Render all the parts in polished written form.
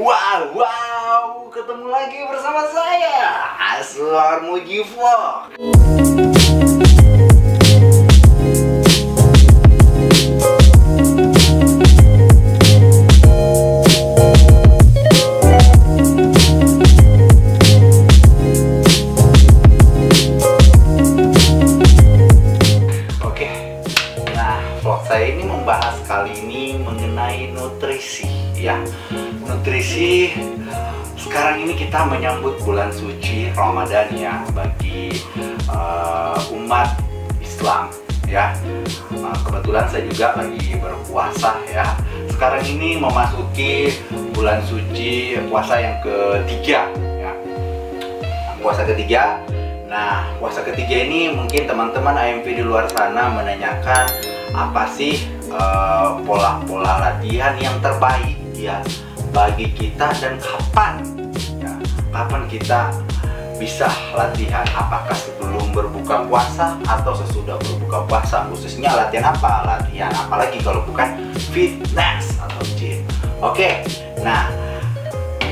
Wow, ketemu lagi bersama saya, Aswar Muji Vlog. Oke, nah vlog saya ini membahas kali ini mengenai nutrisi, ya. Nutrisi, sekarang ini kita menyambut bulan suci Ramadan ya, bagi umat Islam ya. Kebetulan saya juga lagi berpuasa ya. Sekarang ini memasuki bulan suci puasa yang ketiga ya. Puasa ketiga. Nah, puasa ketiga ini mungkin teman-teman AMV di luar sana menanyakan apa sih pola-pola latihan yang terbaik ya bagi kita, dan kapan ya, kapan kita bisa latihan, apakah sebelum berbuka puasa atau sesudah berbuka puasa, khususnya latihan apa, latihan apalagi kalau bukan fitness atau gym. Oke, nah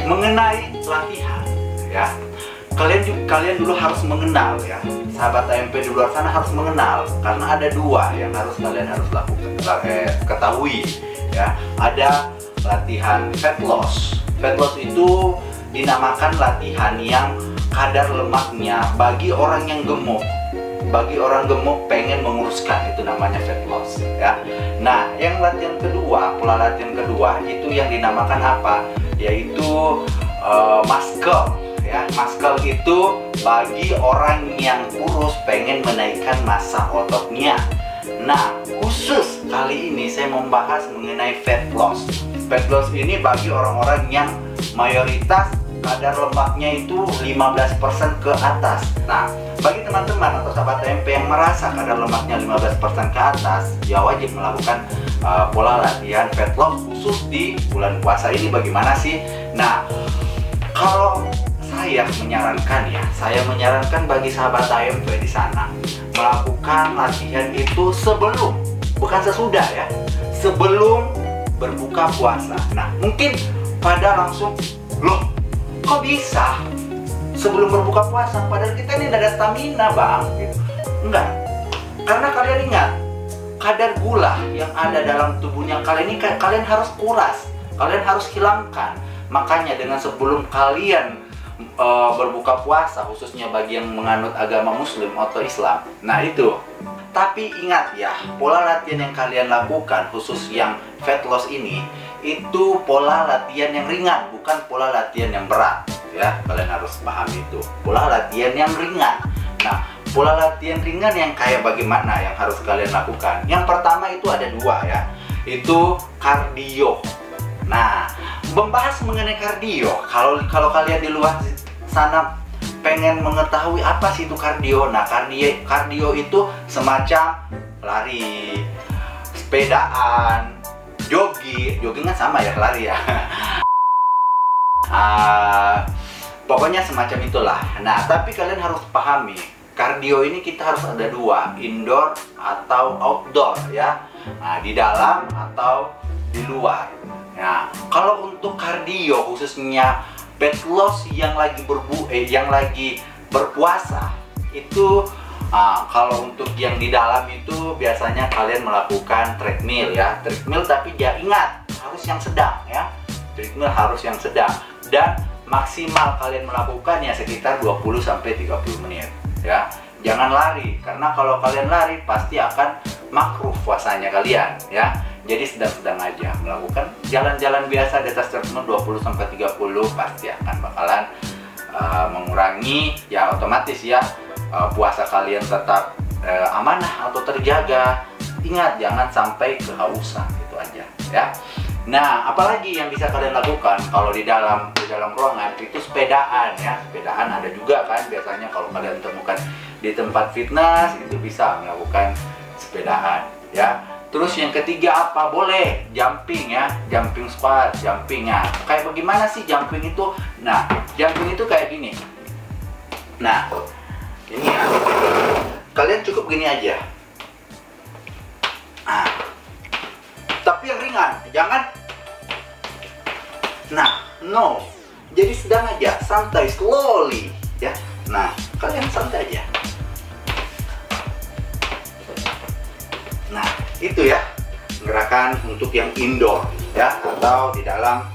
mengenai latihan ya, kalian dulu harus mengenal ya, sahabat AMP di luar sana harus mengenal, karena ada dua yang kalian harus lakukan, ketahui ya. Ada latihan fat loss. Fat loss itu dinamakan latihan yang kadar lemaknya bagi orang yang gemuk. Bagi orang gemuk pengen menguruskan, itu namanya fat loss ya. Nah, yang latihan kedua, pola latihan kedua itu yang dinamakan apa? Yaitu muscle ya. Muscle itu bagi orang yang kurus pengen menaikkan massa ototnya. Nah, khusus kali ini saya membahas mengenai fat loss. Fat loss ini bagi orang-orang yang mayoritas kadar lemaknya itu 15% ke atas. Nah, bagi teman-teman atau sahabat TMP yang merasa kadar lemaknya 15% ke atas, ya wajib melakukan pola latihan fat loss khusus di bulan puasa ini. Bagaimana sih? Nah, kalau saya menyarankan bagi sahabat AMP di sana melakukan latihan itu sebelum, bukan sesudah ya, sebelum berbuka puasa. Nah, mungkin pada langsung, loh kok bisa sebelum berbuka puasa, padahal kita ini tidak ada stamina bang gitu. Enggak, karena kalian ingat, kadar gula yang ada dalam tubuhnya kalian ini kalian harus kuras, kalian harus hilangkan. Makanya dengan sebelum kalian berbuka puasa, khususnya bagi yang menganut agama Muslim atau Islam, nah itu. Tapi ingat ya, pola latihan yang kalian lakukan khusus yang fat loss ini, itu pola latihan yang ringan, bukan pola latihan yang berat ya. Kalian harus paham itu, pola latihan yang ringan. Nah, pola latihan ringan yang kayak bagaimana yang harus kalian lakukan? Yang pertama itu ada dua ya, itu kardio. Nah, membahas mengenai kardio, kalau kalian di luar sana pengen mengetahui apa sih itu kardio. Nah, kardio itu semacam lari, sepedaan, jogging kan sama ya, lari ya. Pokoknya semacam itulah. Nah, tapi kalian harus pahami, kardio ini kita harus ada dua, indoor atau outdoor ya. Nah, di dalam atau di luar. Nah, kalau untuk kardio khususnya fat loss yang lagi berpuasa itu, kalau untuk yang di dalam itu biasanya kalian melakukan treadmill ya, treadmill, tapi dia ingat harus yang sedang ya, treadmill harus yang sedang, dan maksimal kalian melakukannya sekitar 20-30 menit ya. Jangan lari, karena kalau kalian lari pasti akan makruh puasanya kalian ya. Jadi sedang-sedang aja melakukan jalan-jalan biasa di atas treadmill 20-30, pasti akan bakalan mengurangi ya, otomatis ya, puasa kalian tetap amanah atau terjaga. Ingat, jangan sampai kehausan, itu aja ya. Nah, apalagi yang bisa kalian lakukan kalau di dalam ruangan itu sepedaan ya. Sepedaan ada juga kan biasanya kalau kalian temukan di tempat fitness, itu bisa melakukan sepedaan ya. Terus yang ketiga apa? Boleh jumping ya, jumping squat, jumping ya. Kayak bagaimana sih jumping itu? Nah, jumping itu kayak gini. Nah, ini ya. Kalian cukup gini aja. Nah, tapi yang ringan, jangan. Nah, No. Jadi sedang aja, santai, slowly, ya. Nah, kalian santai aja. Nah, itu ya gerakan untuk yang indoor, ya, atau di dalam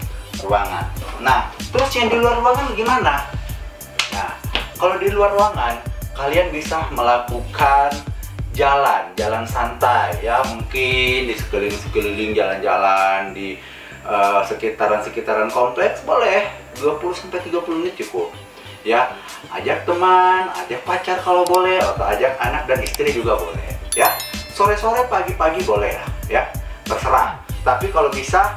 ruangan. Nah, terus yang di luar ruangan gimana? Nah, kalau di luar ruangan, kalian bisa melakukan jalan santai, ya, mungkin di sekeliling jalan-jalan di sekitaran kompleks boleh 20-30 menit cukup, ya. Ajak teman, ajak pacar kalau boleh, atau ajak anak dan istri juga boleh, ya. Sore-sore, pagi-pagi boleh ya, terserah. Tapi kalau bisa,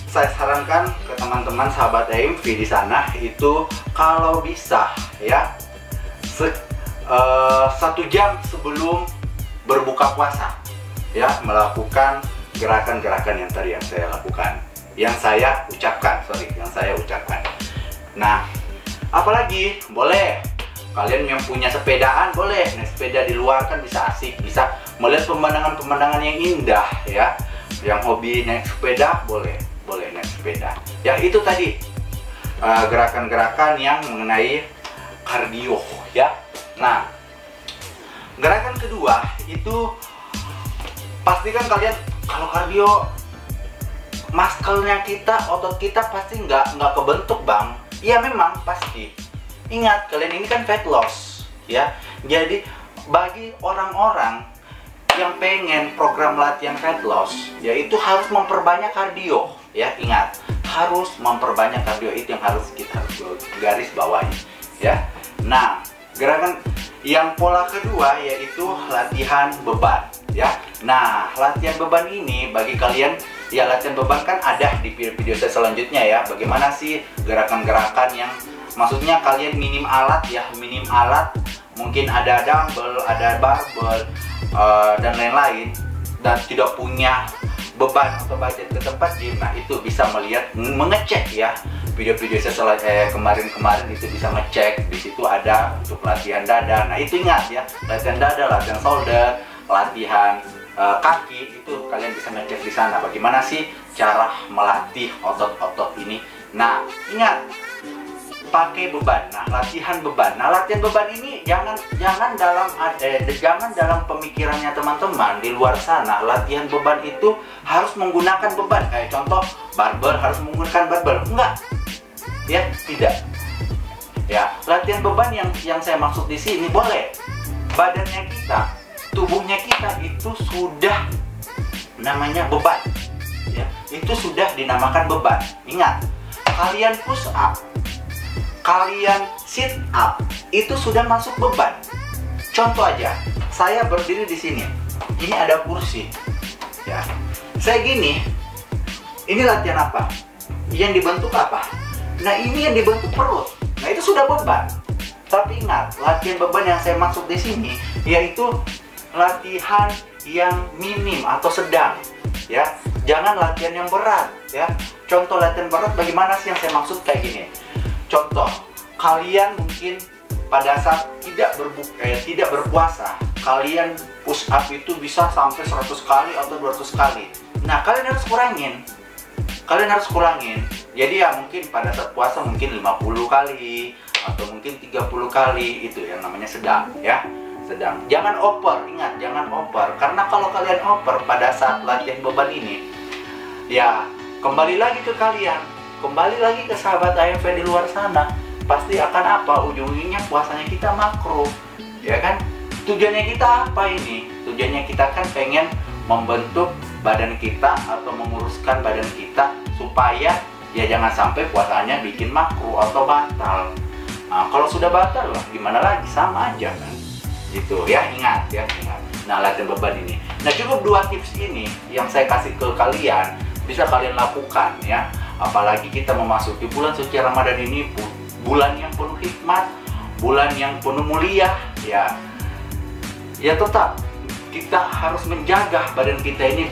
saya sarankan ke teman-teman sahabat AMV di sana itu kalau bisa ya 1 jam sebelum berbuka puasa, ya, melakukan gerakan-gerakan yang tadi yang saya lakukan, yang saya ucapkan. Nah, apalagi boleh kalian yang punya sepedaan boleh naik sepeda di luar, kan bisa asik, bisa melihat pemandangan-pemandangan yang indah, ya. Yang hobi naik sepeda boleh naik sepeda. Ya, itu tadi gerakan-gerakan yang mengenai kardio, ya. Nah, gerakan kedua itu pastikan kalian kalau kardio muscle-nya kita, otot kita pasti nggak kebentuk, Bang. Iya, memang pasti. Ingat, kalian ini kan fat loss, ya. Jadi bagi orang-orang yang pengen program latihan fat loss, yaitu harus memperbanyak kardio, ya. Ingat, harus memperbanyak kardio, itu yang kita harus garis bawahi, ya. Nah, gerakan yang pola kedua yaitu latihan beban, ya. Nah, latihan beban ini bagi kalian, ya, latihan beban kan ada di video saya selanjutnya, ya. Bagaimana sih gerakan-gerakan yang maksudnya kalian minim alat, ya, mungkin ada dumbbell, ada barbell, dan lain-lain, dan tidak punya beban atau budget ke tempat gym. Nah, itu bisa mengecek, ya, video-video saya kemarin itu bisa ngecek. Di situ ada untuk latihan dada. Nah, itu ingat, ya, latihan dada, latihan shoulder, latihan kaki, itu kalian bisa ngecek di sana bagaimana sih cara melatih otot-otot ini. Nah, ingat, pakai beban. Nah, latihan beban. Nah, latihan beban ini jangan dalam pemikirannya teman-teman di luar sana. Latihan beban itu harus menggunakan beban. Kayak contoh barbel harus menggunakan barbel. Enggak. Ya, tidak. Ya, latihan beban yang saya maksud di sini boleh. Badannya kita, tubuhnya kita itu sudah namanya beban. Ya, itu sudah dinamakan beban. Ingat, kalian push up, kalian sit up, itu sudah masuk beban. Contoh aja, saya berdiri di sini. Ini ada kursi, ya. Saya gini. Ini latihan apa? Yang dibentuk apa? Nah, ini yang dibentuk perut. Nah, itu sudah beban. Tapi ingat, latihan beban yang saya maksud di sini yaitu latihan yang minim atau sedang, ya. Jangan latihan yang berat, ya. Contoh latihan berat bagaimana sih yang saya maksud kayak gini. Contoh, kalian mungkin pada saat tidak berpuasa, kalian push up itu bisa sampai 100 kali atau 200 kali. Nah, kalian harus kurangin. Jadi ya mungkin pada saat puasa mungkin 50 kali atau mungkin 30 kali, itu yang namanya sedang, ya. Sedang. Jangan over, ingat, jangan over. Karena kalau kalian over pada saat latihan beban ini, ya kembali lagi ke kalian, kembali lagi ke sahabat AMV di luar sana, pasti akan apa? Ujung-ujungnya puasanya kita makro, ya kan? Tujuannya kita apa ini? Tujuannya kita kan pengen membentuk badan kita atau menguruskan badan kita supaya ya jangan sampai puasanya bikin makro atau batal. Nah, kalau sudah batal lah gimana lagi, sama aja kan? Gitu ya, ingat. Nah, latihan beban ini. Nah, cukup 2 tips ini yang saya kasih ke kalian, bisa kalian lakukan, ya. Apalagi kita memasuki bulan suci Ramadan ini, bulan yang penuh hikmat, bulan yang penuh mulia, ya. Ya tetap kita harus menjaga badan kita ini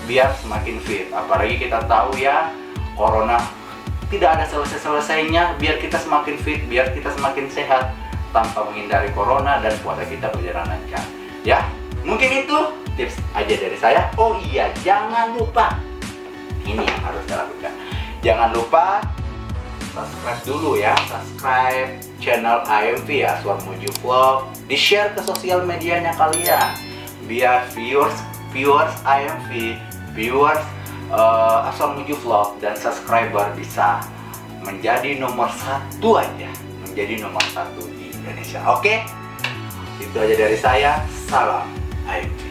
biar semakin fit. Apalagi kita tahu, ya, corona tidak ada selesainya. Biar kita semakin fit, biar kita semakin sehat tanpa menghindari corona dan puasa kita berjalan lancar. Ya, mungkin itu tips aja dari saya. Oh iya, jangan lupa, ini yang harus saya lakukan. Jangan lupa subscribe dulu ya, subscribe channel AMV ya, Aswar Muju Vlog, di share ke sosial medianya kalian, biar viewers AMV, viewers Aswar Muju Vlog dan subscriber bisa menjadi nomor 1 aja, menjadi nomor 1 di Indonesia. Oke, itu aja dari saya. Salam AMV.